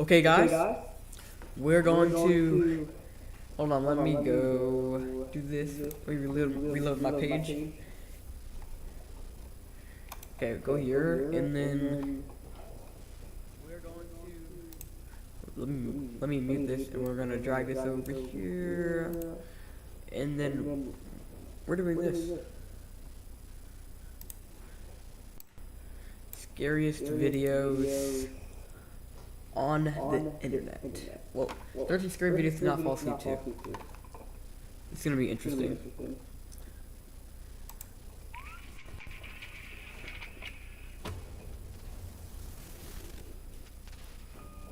Okay, guys, we're going to. Hold on, let me go do this. Reload my page. Okay, go here, and then we're going to. Let me mute this, and we're gonna drag this over here, and then we're doing this. Scariest videos on the internet. Well, 13 scary videos to not fall asleep to. It's gonna be interesting.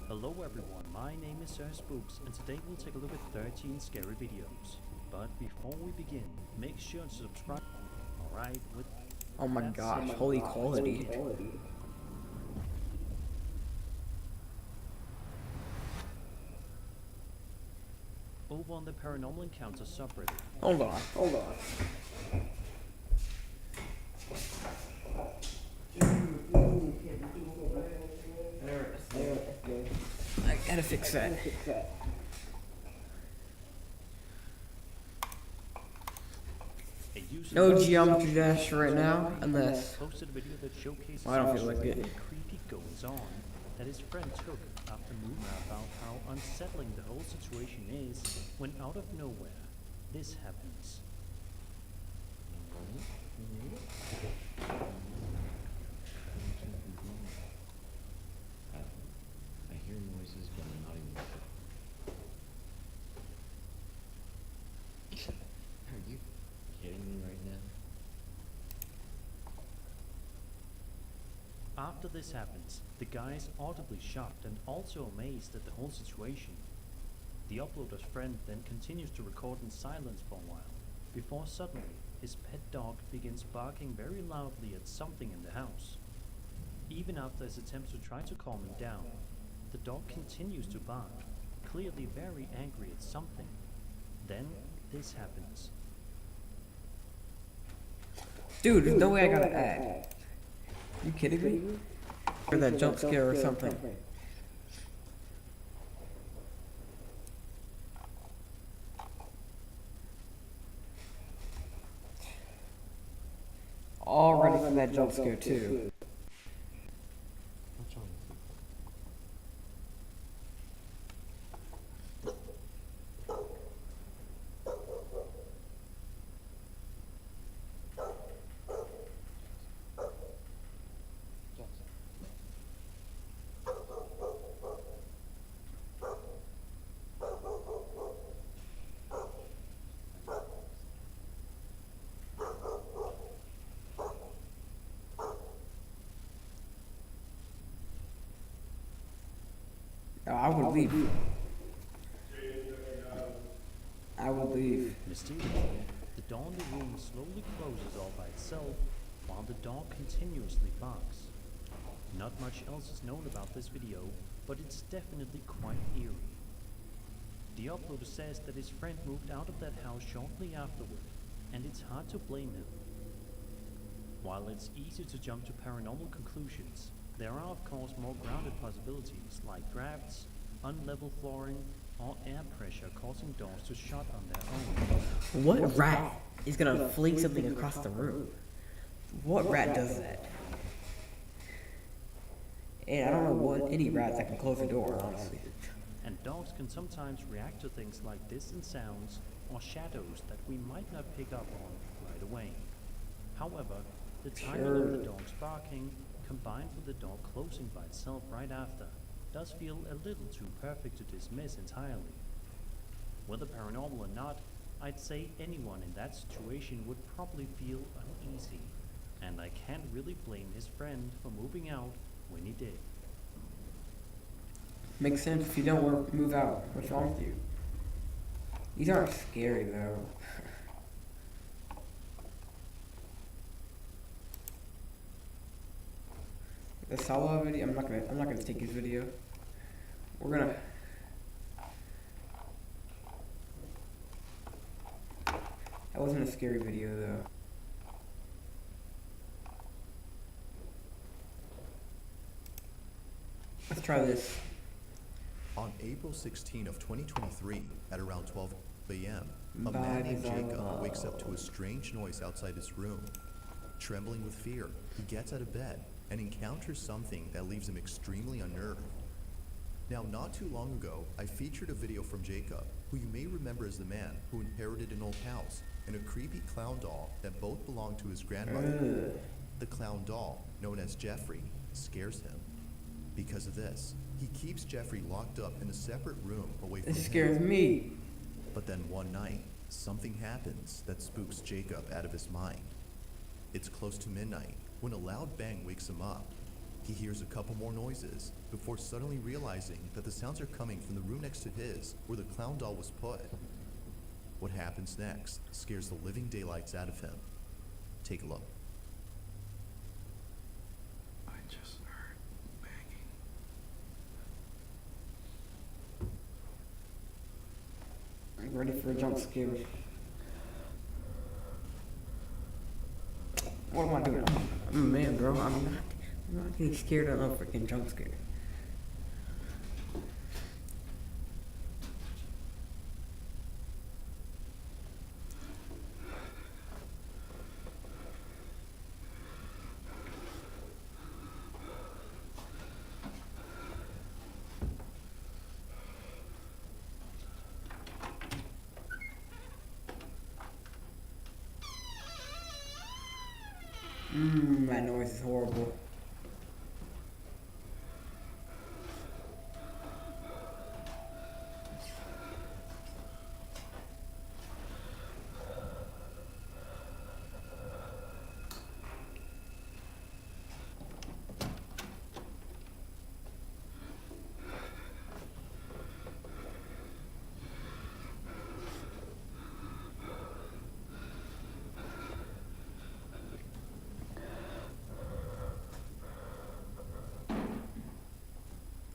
Hello everyone, my name is Sir Spooks, and today we'll take a look at 13 scary videos. But before we begin, make sure to subscribe. Alright, with Oh my gosh, holy quality. over on the Paranormal Encounters subreddit. Hold on. I gotta fix that. A user No geometry dash right now, unless. posted a video that showcases I don't feel like it. creepy goings on that his friend took after moving about how unsettling the whole situation is when out of nowhere this happens. I hear noises, but I'm not even sure. Are you kidding me right now? After this happens, the guy is audibly shocked and also amazed at the whole situation. The uploader's friend then continues to record in silence for a while, before suddenly his pet dog begins barking very loudly at something in the house. Even after his attempts to try to calm him down, the dog continues to bark, clearly very angry at something. Then this happens. Dude, there's no way I gotta add. You kidding me? Or that jump scare or something. All ready for that jump scare too. What's wrong with you? Jackson. Oh, I would leave. I would leave. Mysteriously, the door in the room slowly closes all by itself while the dog continuously barks. Not much else is known about this video, but it's definitely quite eerie. The uploader says that his friend moved out of that house shortly afterward, and it's hard to blame him. While it's easy to jump to paranormal conclusions, there are of course more grounded possibilities like drafts, unlevel flooring, or air pressure causing doors to shut on their own. What rat is gonna fling something across the room? What rat does that? And I don't know what any rats that can close the door, honestly. And dogs can sometimes react to things like distant sounds or shadows that we might not pick up on right away. However, the timing of the dog's barking, combined with the door closing by itself right after, does feel a little too perfect to dismiss entirely. Whether paranormal or not, I'd say anyone in that situation would probably feel uneasy, and I can't really blame his friend for moving out when he did. Makes sense if you don't move out. What's wrong with you? These aren't scary though. The solo video. I'm not gonna take his video. We're gonna. That wasn't a scary video though. Let's try this. On April 16 of 2023, at around 12 a.m., a Bye, man named bye, Jacob bye. wakes up to a strange noise outside his room. Trembling with fear, he gets out of bed and encounters something that leaves him extremely unnerved. Now, not too long ago, I featured a video from Jacob, who you may remember as the man who inherited an old house and a creepy clown doll that both belonged to his grandmother. The clown doll, known as Jeffrey, scares him. Because of this, he keeps Jeffrey locked up in a separate room away from This him. scares me. But then one night, something happens that spooks Jacob out of his mind. It's close to midnight when a loud bang wakes him up. He hears a couple more noises before suddenly realizing that the sounds are coming from the room next to his where the clown doll was put. What happens next scares the living daylights out of him. Take a look. I just heard banging. I'm ready for a jump scare. What am I doing? I'm a man, bro. I'm not getting scared of no freaking jump scare. That noise is horrible.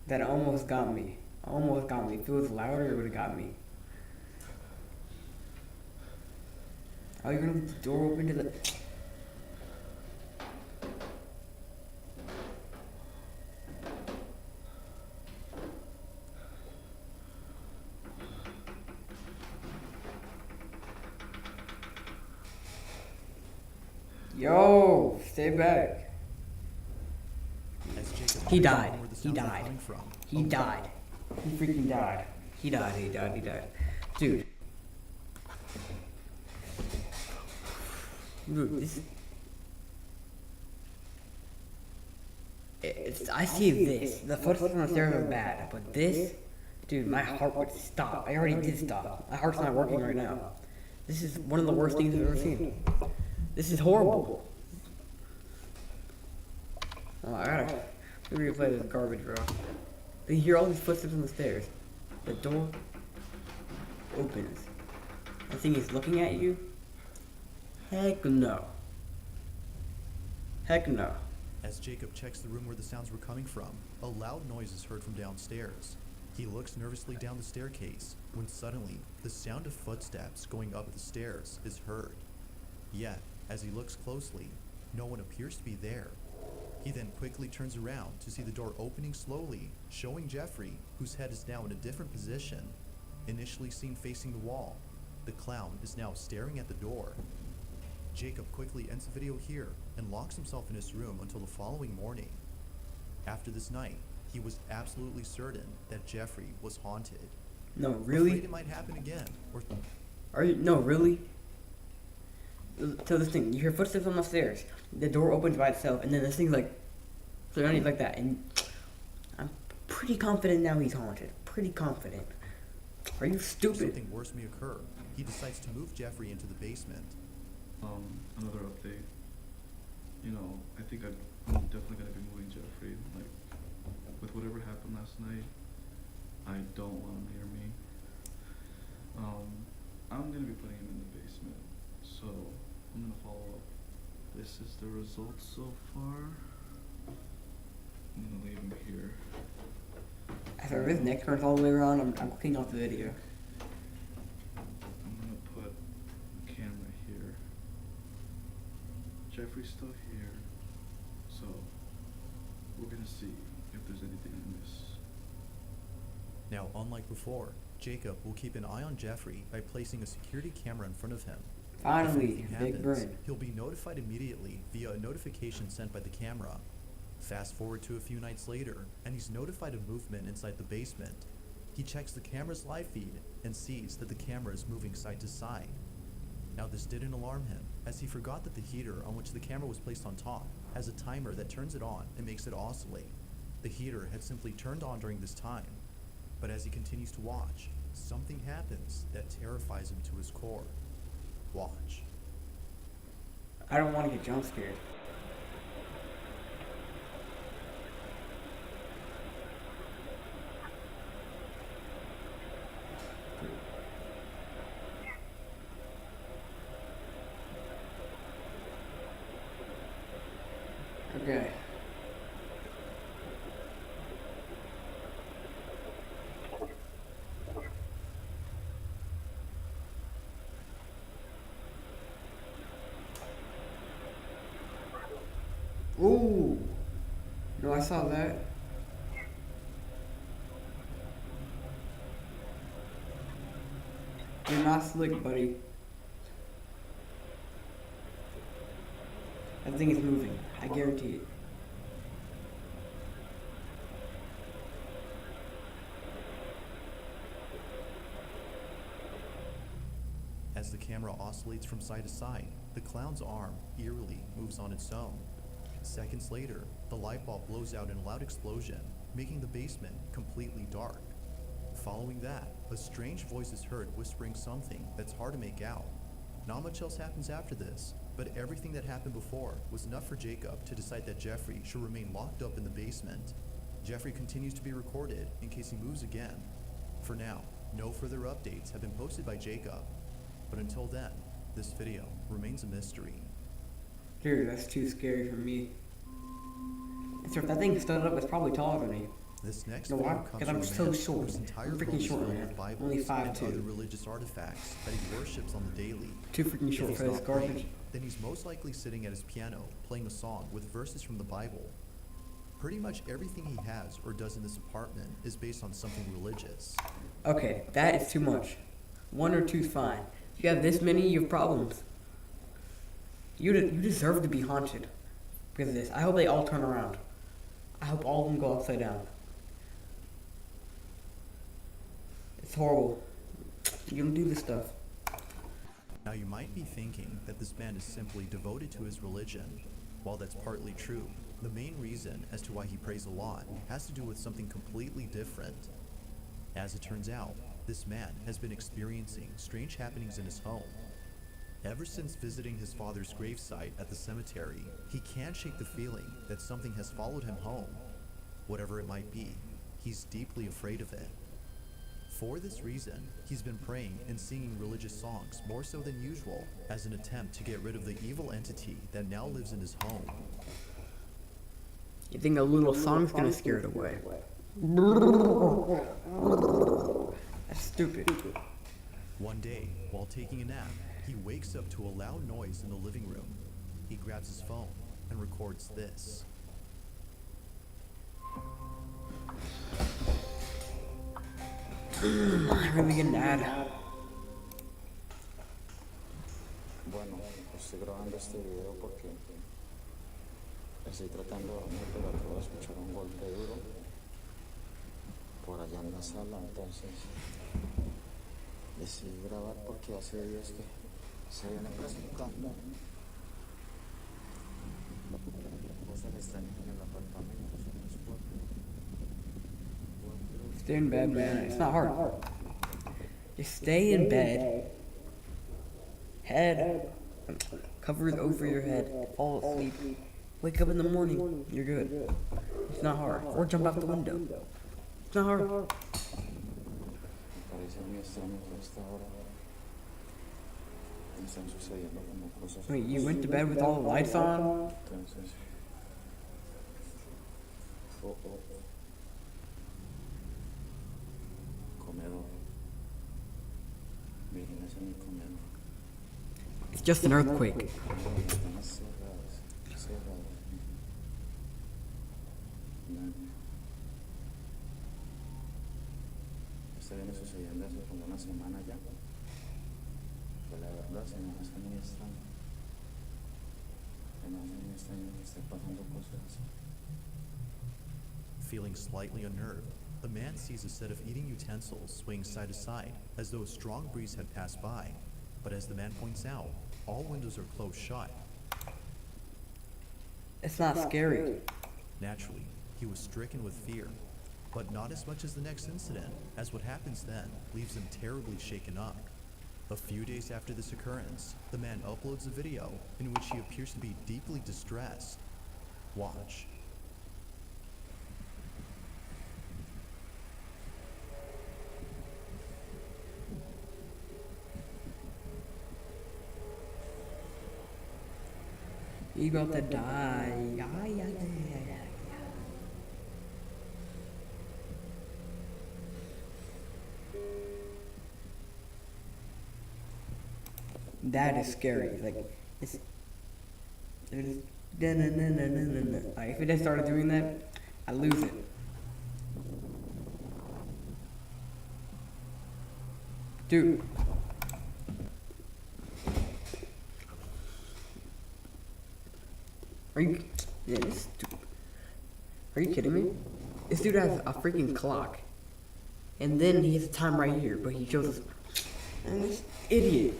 That almost got me. Almost got me. If it was louder, it would have got me. Oh, you're gonna leave the door open to the... Yo, stay back. As Jacob He tries to died. know where the He sounds are died. coming from, He died. He freaking died. He died. Dude. Dude, this... I see this. The footsteps on the stairs are bad, but this... Dude, my heart would stop. I already did stop. My heart's not working right now. This is one of the worst things I've ever seen. This is horrible. Oh, I gotta replay this garbage, bro. You hear all these footsteps on the stairs. The door opens. I think he's looking at you. Heck no. Heck no. As Jacob checks the room where the sounds were coming from, a loud noise is heard from downstairs. He looks nervously down the staircase when suddenly the sound of footsteps going up the stairs is heard. Yet, as he looks closely, no one appears to be there. He then quickly turns around to see the door opening slowly, showing Jeffrey, whose head is now in a different position. Initially seen facing the wall, the clown is now staring at the door. Jacob quickly ends the video here and locks himself in his room until the following morning. After this night, he was absolutely certain that Jeffrey was haunted. No, Afraid really? it might happen again, or Are you? No, really? So this thing, you hear footsteps on the stairs. The door opens by itself, and then this thing's like, underneath like that, and I'm pretty confident now he's haunted. Pretty confident. Are you stupid? something worse may occur. He decides to move Jeffrey into the basement. Another update. You know, I think I'm definitely gonna be moving Jeffrey. Like, with whatever happened last night, I don't want him near me. I'm gonna be putting him in the basement. So, I'm gonna follow up. This is the results so far. I'm gonna leave him here. After his neck turns all the way around, I'm clicking off the video. I'm gonna put a camera here. Jeffrey's still here, so we're gonna see if there's anything I miss. Now, unlike before, Jacob will keep an eye on Jeffrey by placing a security camera in front of him. If Finally, anything big happens, brain. he'll be notified immediately via a notification sent by the camera. Fast forward to a few nights later, and he's notified of movement inside the basement. He checks the camera's live feed and sees that the camera is moving side to side. Now, this didn't alarm him, as he forgot that the heater on which the camera was placed on top has a timer that turns it on and makes it oscillate. The heater had simply turned on during this time. But as he continues to watch, something happens that terrifies him to his core. Watch. I don't want to get jump scared. Okay. Ooh. No, I saw that. You're not slick, buddy. That thing is moving. I guarantee it. As the camera oscillates from side to side, the clown's arm eerily moves on its own. Seconds later, the light bulb blows out in a loud explosion, making the basement completely dark. Following that, a strange voice is heard whispering something that's hard to make out. Not much else happens after this, but everything that happened before was enough for Jacob to decide that Jeffrey should remain locked up in the basement. Jeffrey continues to be recorded in case he moves again. For now, no further updates have been posted by Jacob, but until then, this video remains a mystery. Dude, that's too scary for me. So if that thing stood up, it's probably taller than me. This next You know video why? comes Because I'm from a so man short. whose entire I'm freaking room is short, filled man. with Bibles Only and 5'2". other religious artifacts that he worships on the daily. Too freaking If short he's for this not praying, garbage. then he's most likely sitting at his piano, playing a song with verses from the Bible. Pretty much everything he has or does in this apartment is based on something religious. Okay, that is too much. 1 or 2's fine. If you have this many, you have problems. You deserve to be haunted because of this. I hope they all turn around. I hope all of them go upside down. It's horrible. You don't do this stuff. Now you might be thinking that this man is simply devoted to his religion. While that's partly true, the main reason as to why he prays a lot has to do with something completely different. As it turns out, this man has been experiencing strange happenings in his home. Ever since visiting his father's gravesite at the cemetery, he can't shake the feeling that something has followed him home. Whatever it might be, he's deeply afraid of it. For this reason, he's been praying and singing religious songs more so than usual as an attempt to get rid of the evil entity that now lives in his home. You think a little song's gonna scare it away? That's stupid. One day, while taking a nap, he wakes up to a loud noise in the living room. He grabs his phone and records this. I'm really getting mad. Bueno, estoy grabando este video porque estoy tratando de dormir, pero acabo de escuchar un golpe duro por allá en la sala, entonces decidí grabar porque hace días que se viene presentando cosas extrañas en el apartamento, son los cuatro. Stay in bed, man. It's not hard. Just stay in bed. Head covered over your head. Fall asleep. Wake up in the morning. You're good. It's not hard. Or jump out the window. It's not hard. Me parece muy extraño que a esta hora están sucediendo como cosas. Wait, you went to bed with all the lights on? Entonces, comedor. Miren, ese es mi comedor. It's just an earthquake. Están cerradas, cerradas. Nada. Esto viene sucediendo hace como una semana ya. Pues la verdad se me hace muy extraño. Se me hace muy extraño que esté pasando cosas así. Feeling slightly unnerved, the man sees a set of eating utensils swaying side to side as though a strong breeze had passed by. But as the man points out, all windows are closed shut. It's not scary. Naturally, he was stricken with fear, but not as much as the next incident, as what happens then leaves him terribly shaken up. A few days after this occurrence, the man uploads a video in which he appears to be deeply distressed. Watch. You about to die. Ay, ay, ay, ay, ay. That is scary. Like, it's like, if it had started doing that, I lose it. Dude. Are you? Yeah, this dude. Are you kidding me? This dude has a freaking clock, and then he has a time right here, but he shows us. And this idiot.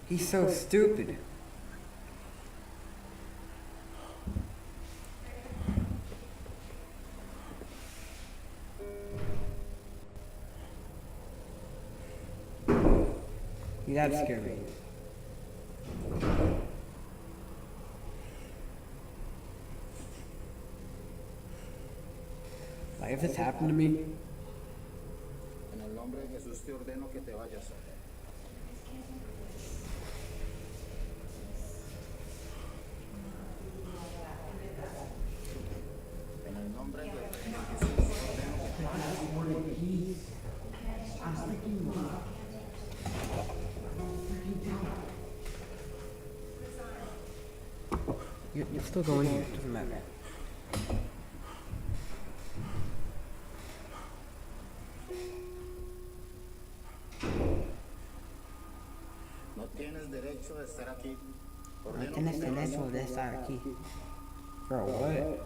He's so stupid. That's scary. Like, if this happened to me, En el nombre de Jesús te ordeno que te vayas. En el nombre de Jesús te ordeno que te vayas. you're still going here. It doesn't matter. No tienes derecho de estar aquí. No Ordeno tienes que te vayas. derecho de estar aquí. Bro, what?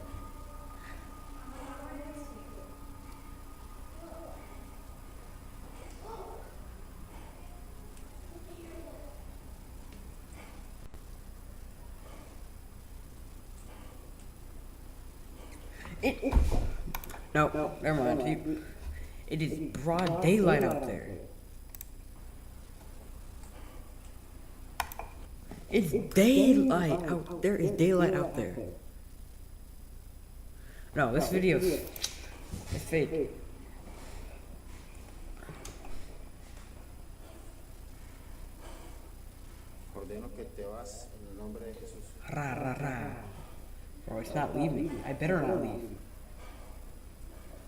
No, never mind. It is broad daylight out there. It's daylight out there. Is daylight out there? No, this video is fake. Ordeno que te vas en el nombre de Jesús. Ra ra ra. Bro, it's not leaving. I better not leave.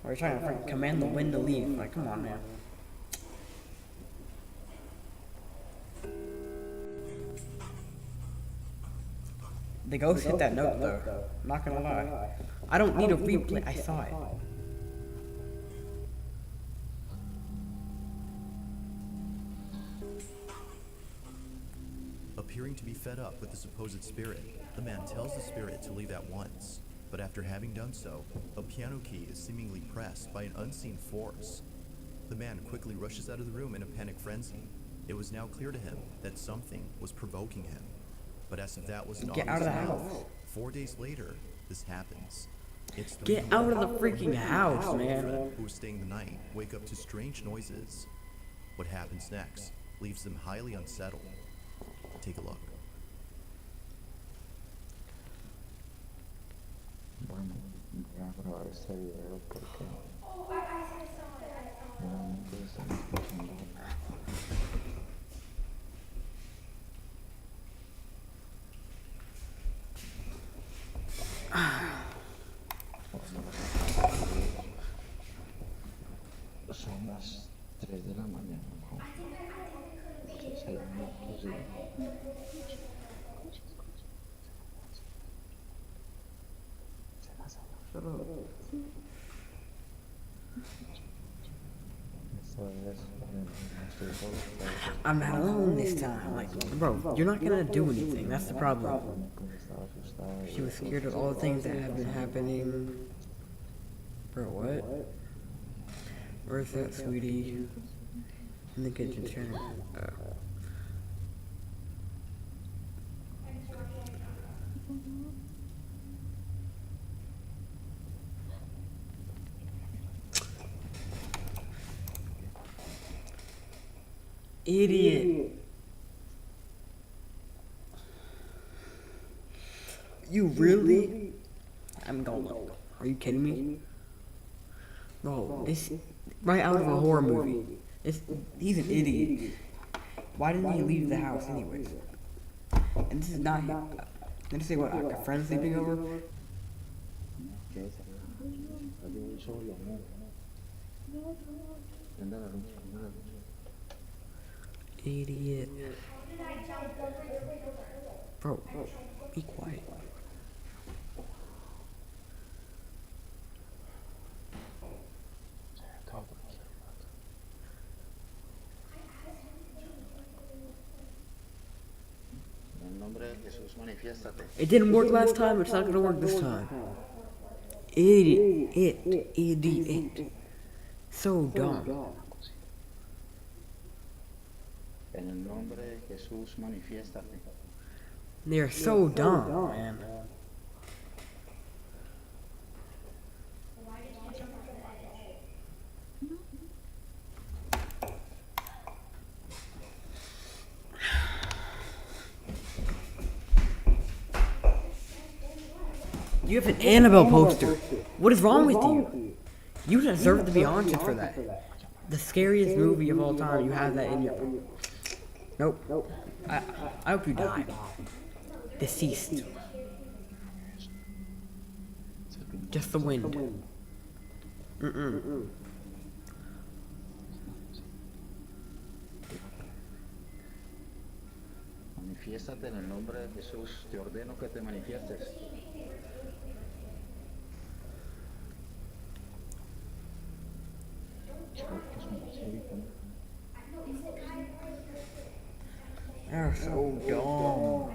Or you're trying to freaking command the wind to leave. Like, come on, man. The ghost hit that note, though. I'm not gonna lie. I don't need a replay. I saw it. Appearing to be fed up with the supposed spirit, the man tells the spirit to leave at once. But after having done so, a piano key is seemingly pressed by an unseen force. The man quickly rushes out of the room in a panic frenzy. It was now clear to him that something was provoking him. But as if that was not Get out of the enough, house. 4 days later, this happens. It's the Get out of the freaking house, friend man. who was staying the night wake up to strange noises. What happens next leaves them highly unsettled. Take a look. Bueno, voy a grabar este video porque realmente están escuchando. Son las 3 de la mañana, ¿no? 6 minutos, sí. Shut up. I'm not alone this time. Like, bro, you're not gonna do anything. That's the problem. She was scared of all the things that have been happening. Bro, what? Where's that, sweetie? In the kitchen chair. Idiot. You really? I'm gonna look. Are you kidding me? Bro, this right out of a horror movie. He's an idiot. Why didn't he leave the house anyways? And this is not him. Did you say what, like a friend sleeping over? Idiot. Bro, be quiet. It didn't work last time, it's not gonna work this time. Idiot. So dumb. They're so dumb, man. You have an Annabelle poster. What is wrong with you? You deserve to be haunted for that. The scariest movie of all time, you have that in your... Nope. I hope you die. Deceased. Just the wind. Manifiéstate en el nombre de Jesús. Te ordeno que te manifiestes. They're so dumb.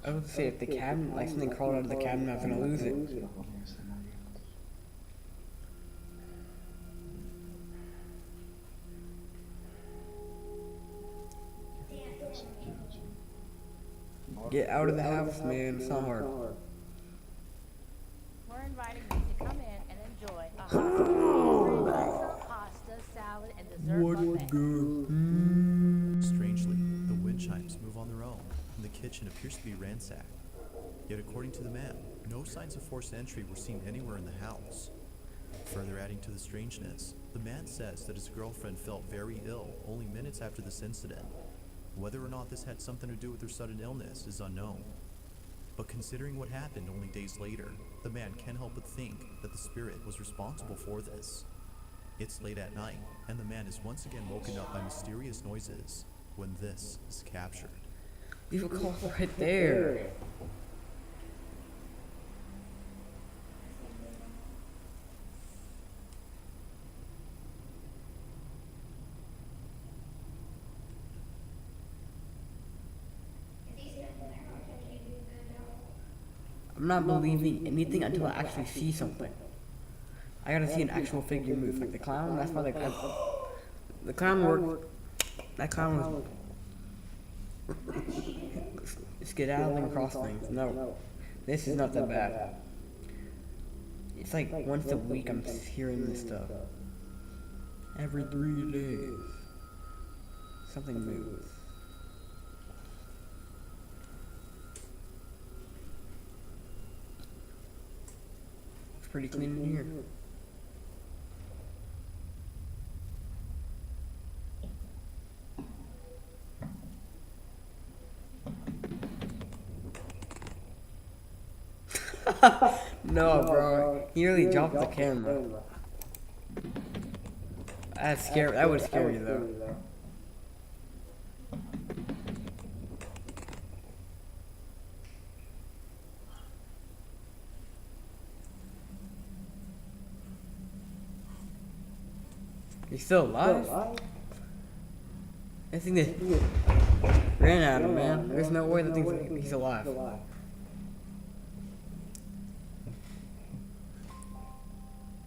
I would say if the cabinet, like something crawled out of the cabinet, I was gonna lose it. Get out of the house, man. It's not hard. We're inviting you to come in and enjoy a hot pasta, salad, and dessert buffet. Strangely, the wind chimes move on their own, and the kitchen appears to be ransacked. Yet according to the man, no signs of forced entry were seen anywhere in the house. Further adding to the strangeness, the man says that his girlfriend felt very ill only minutes after this incident. Whether or not this had something to do with her sudden illness is unknown. But considering what happened only days later, the man can't help but think that the spirit was responsible for this. It's late at night, and the man is once again woken up by mysterious noises when this is captured. Leave a call right there. I'm not believing anything until I actually see something. I gotta see an actual figure move. Like the clown, that's why the clown worked. That clown was skedaddling across things. No, this is not that bad. It's like once a week I'm hearing this stuff. Every 3 days, something moves. Pretty clean in here. No, bro. He nearly dropped the camera. That's scary. That would scare you, though. He's still alive? I think they ran at him, man. There's no way that he's alive.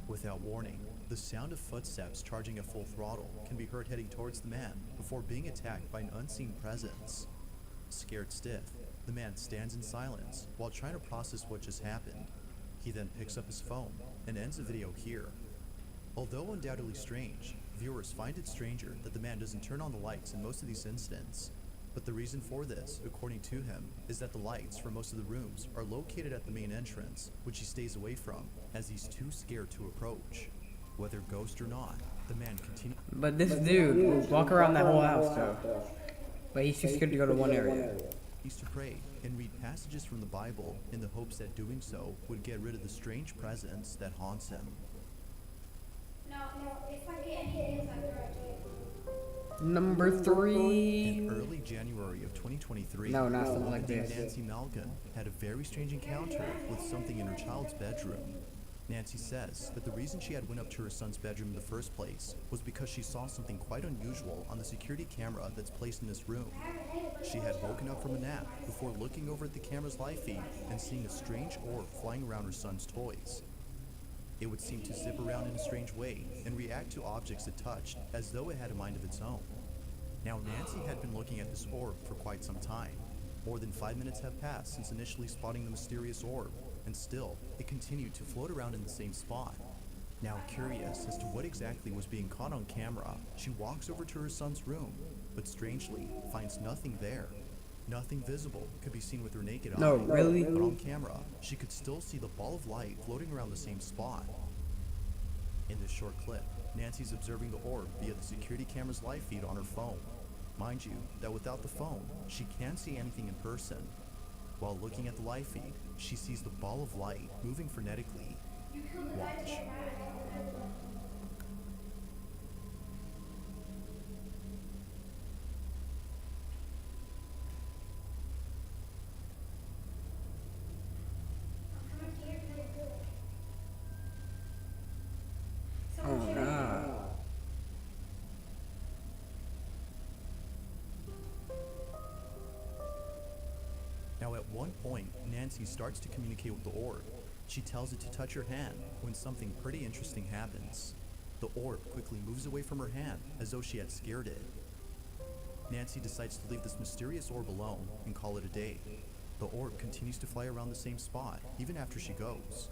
Without warning, the sound of footsteps charging at full throttle can be heard heading towards the man before being attacked by an unseen presence. Scared stiff, the man stands in silence while trying to process what just happened. He then picks up his phone and ends the video here. Although undoubtedly strange, viewers find it stranger that the man doesn't turn on the lights in most of these incidents. But the reason for this, according to him, is that the lights for most of the rooms are located at the main entrance, which he stays away from, as he's too scared to approach. Whether ghost or not, the man continues. But this dude will walk around that whole house, though. But he's too scared to go to one area. He used to pray and read passages from the Bible in the hopes that doing so would get rid of the strange presence that haunts him. Number 3. In early January of 2023, No, not something like named this. Nancy Malkin had a very strange encounter with something in her child's bedroom. Nancy says that the reason she had went up to her son's bedroom in the first place was because she saw something quite unusual on the security camera that's placed in this room. She had woken up from a nap before looking over at the camera's live feed and seeing a strange orb flying around her son's toys. It would seem to zip around in a strange way and react to objects it touched as though it had a mind of its own. Now, Nancy had been looking at this orb for quite some time. More than 5 minutes have passed since initially spotting the mysterious orb, and still, it continued to float around in the same spot. Now, curious as to what exactly was being caught on camera, she walks over to her son's room, but strangely finds nothing there. Nothing visible could be seen with her naked eye. No, really? But on camera, she could still see the ball of light floating around the same spot. In this short clip, Nancy's observing the orb via the security camera's live feed on her phone. Mind you, that without the phone, she can't see anything in person. While looking at the live feed, she sees the ball of light moving frenetically. Watch. Oh, no. Now at one point, Nancy starts to communicate with the orb. She tells it to touch her hand when something pretty interesting happens. The orb quickly moves away from her hand as though she had scared it. Nancy decides to leave this mysterious orb alone and call it a day. The orb continues to fly around the same spot even after she goes.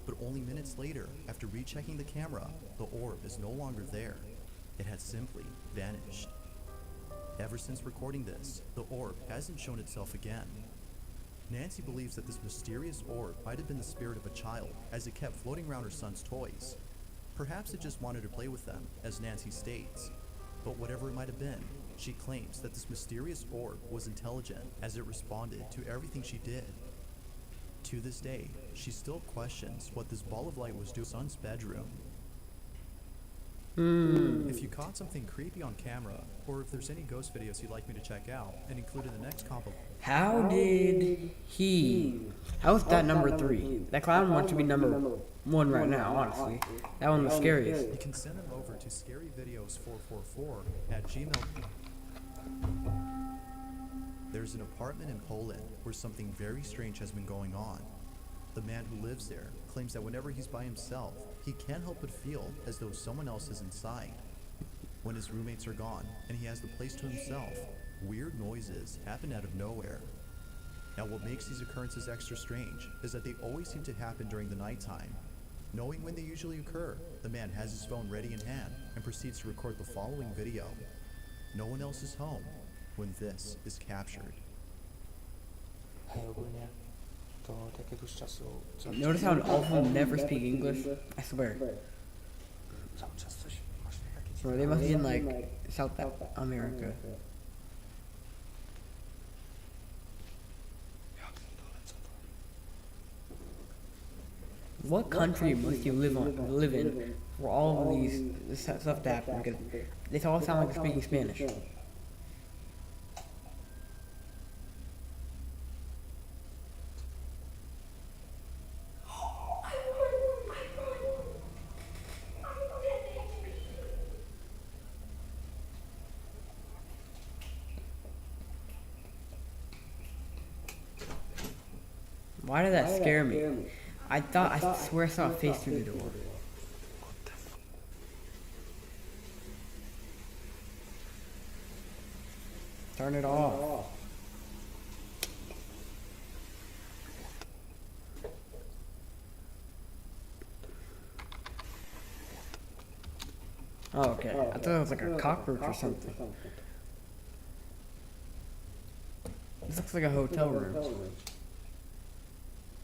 But only minutes later, after rechecking the camera, the orb is no longer there. It has simply vanished. Ever since recording this, the orb hasn't shown itself again. Nancy believes that this mysterious orb might have been the spirit of a child as it kept floating around her son's toys. Perhaps it just wanted to play with them, as Nancy states. But whatever it might have been, she claims that this mysterious orb was intelligent as it responded to everything she did. To this day, she still questions what this ball of light was doing in her son's bedroom. If you caught something creepy on camera, or if there's any ghost videos you'd like me to check out and include in the next How was that number 3? That clown wants to be number 1 right now, honestly. That one was scariest. you can send them over to scaryvideos444@gmail. There's an apartment in Poland where something very strange has been going on. The man who lives there claims that whenever he's by himself, he can't help but feel as though someone else is inside. When his roommates are gone and he has the place to himself, weird noises happen out of nowhere. Now, what makes these occurrences extra strange is that they always seem to happen during the nighttime. Knowing when they usually occur, the man has his phone ready in hand and proceeds to record the following video. No one else is home when this is captured. Notice how all of them never speak English? I swear. Bro, they must be in like South America. what country must you live in for all of these stuff to happen? Because they all sound like they're speaking Spanish. Why did that scare me? I swear I saw a face through the door. Turn it off. Oh, okay. I thought it was like a cockroach or something. This looks like a hotel room.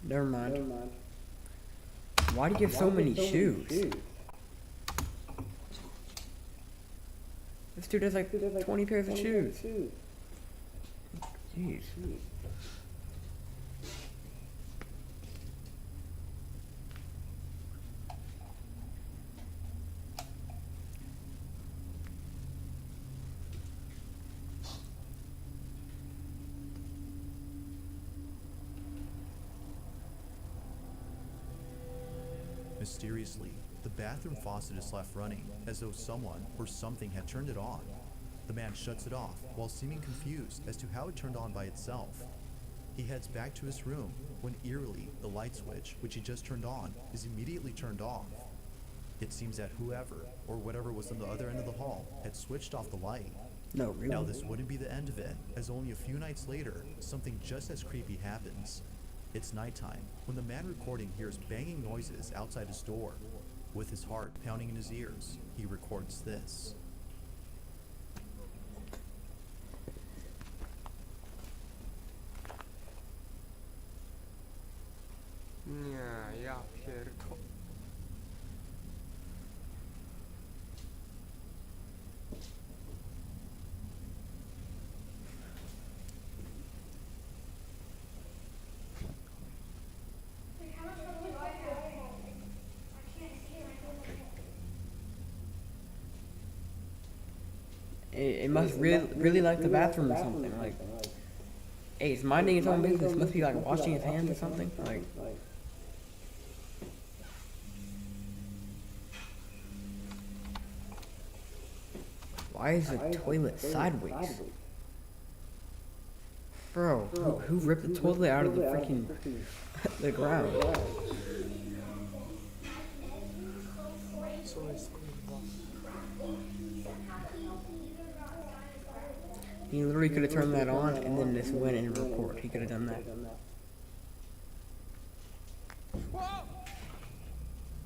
Never mind. Why do you have so many shoes? This dude has like 20 pairs of shoes. Jeez. Mysteriously, the bathroom faucet is left running, as though someone or something had turned it on. The man shuts it off, while seeming confused as to how it turned on by itself. He heads back to his room, when eerily, the light switch, which he just turned on, is immediately turned off. It seems that whoever, or whatever was on the other end of the hall, had switched off the light. No, really? Now this wouldn't be the end of it, as only a few nights later, something just as creepy happens. It's nighttime, when the man recording hears banging noises outside his door. With his heart pounding in his ears, he records this. It must really like the bathroom or something. Like, hey, it's minding its own business. Must be like washing its hands or something. Like, why is the toilet sideways? Bro, who ripped the toilet out of the freaking the ground? He literally could have turned that on and then just went and record. He could have done that.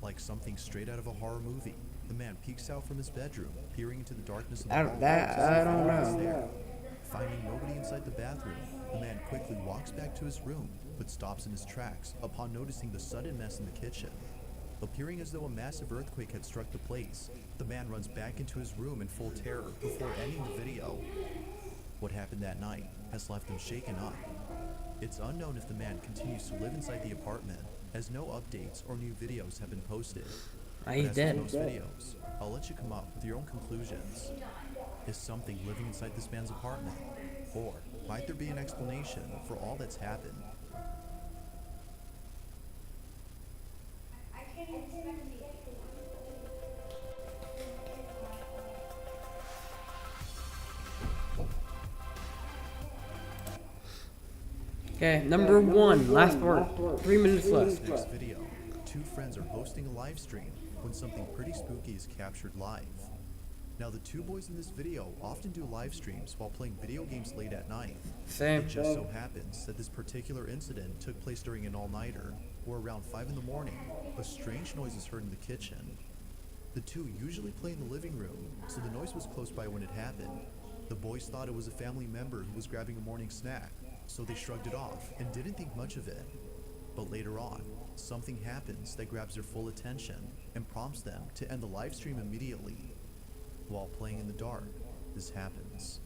Like something straight out of a horror movie, the man peeks out from his bedroom, peering into the darkness of the I hall. don't know. Finding nobody inside the bathroom, the man quickly walks back to his room, but stops in his tracks upon noticing the sudden mess in the kitchen. Appearing as though a massive earthquake had struck the place, the man runs back into his room in full terror before ending the video. What happened that night has left him shaken up. It's unknown if the man continues to live inside the apartment, as no updates or new videos have been posted. He's dead. Most videos, I'll let you come up with your own conclusions. Is something living inside this man's apartment? Or might there be an explanation for all that's happened? Okay, number one, last word. 3 minutes left. Next video, two friends are hosting a live stream when something pretty spooky is captured live. Now the two boys in this video often do live streams while playing video games late at night. Same. It just so happens that this particular incident took place during an all-nighter, or around 5 in the morning. A strange noise is heard in the kitchen. The two usually play in the living room, so the noise was close by when it happened. The boys thought it was a family member who was grabbing a morning snack, so they shrugged it off and didn't think much of it. But later on, something happens that grabs their full attention and prompts them to end the live stream immediately. While playing in the dark, this happens.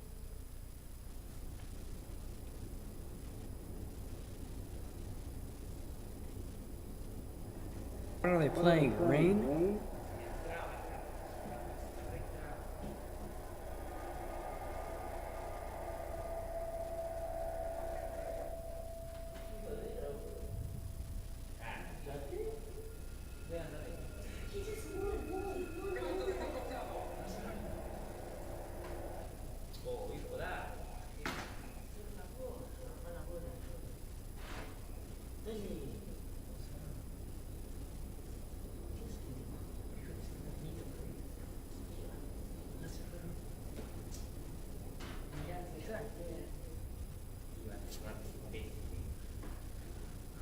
What are they playing? Rain?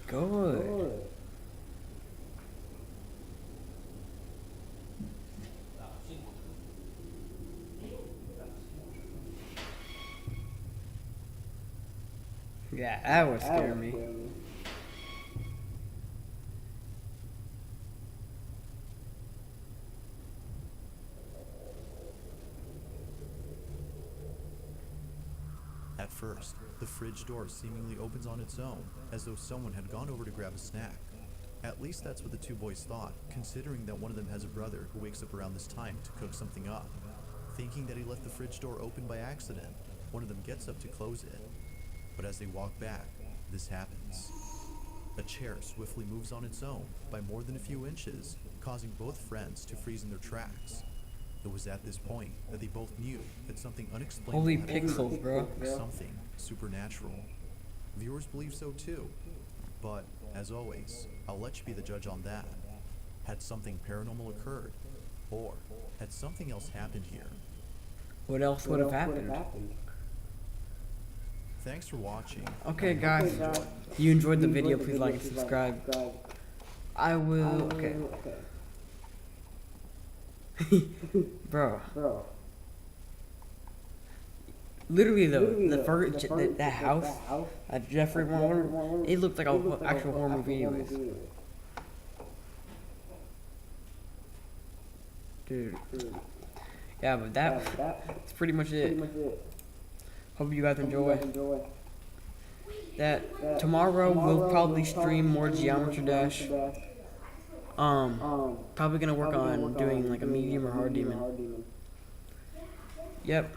Good. Yeah, that would scare me. At first, the fridge door seemingly opens on its own, as though someone had gone over to grab a snack. At least that's what the two boys thought, considering that one of them has a brother who wakes up around this time to cook something up. Thinking that he left the fridge door open by accident, one of them gets up to close it. But as they walk back, this happens. A chair swiftly moves on its own by more than a few inches, causing both friends to freeze in their tracks. It was at this point that they both knew that something unexplainable Holy had pixels, occurred. bro. Something supernatural. Viewers believe so too. But, as always, I'll let you be the judge on that. Had something paranormal occurred? Or had something else happened here? What else would have happened? Thanks for watching. Okay, guys, if you enjoyed the video, please like and subscribe. I will. Okay. Bro. Literally, the first that house at Jeffrey Warren, it looked like an actual horror movie, anyways. Dude. Yeah, but that's pretty much it. Hope you guys enjoy. That tomorrow we'll probably stream more Geometry Dash. Probably gonna work on doing like a medium or hard demon. Yep.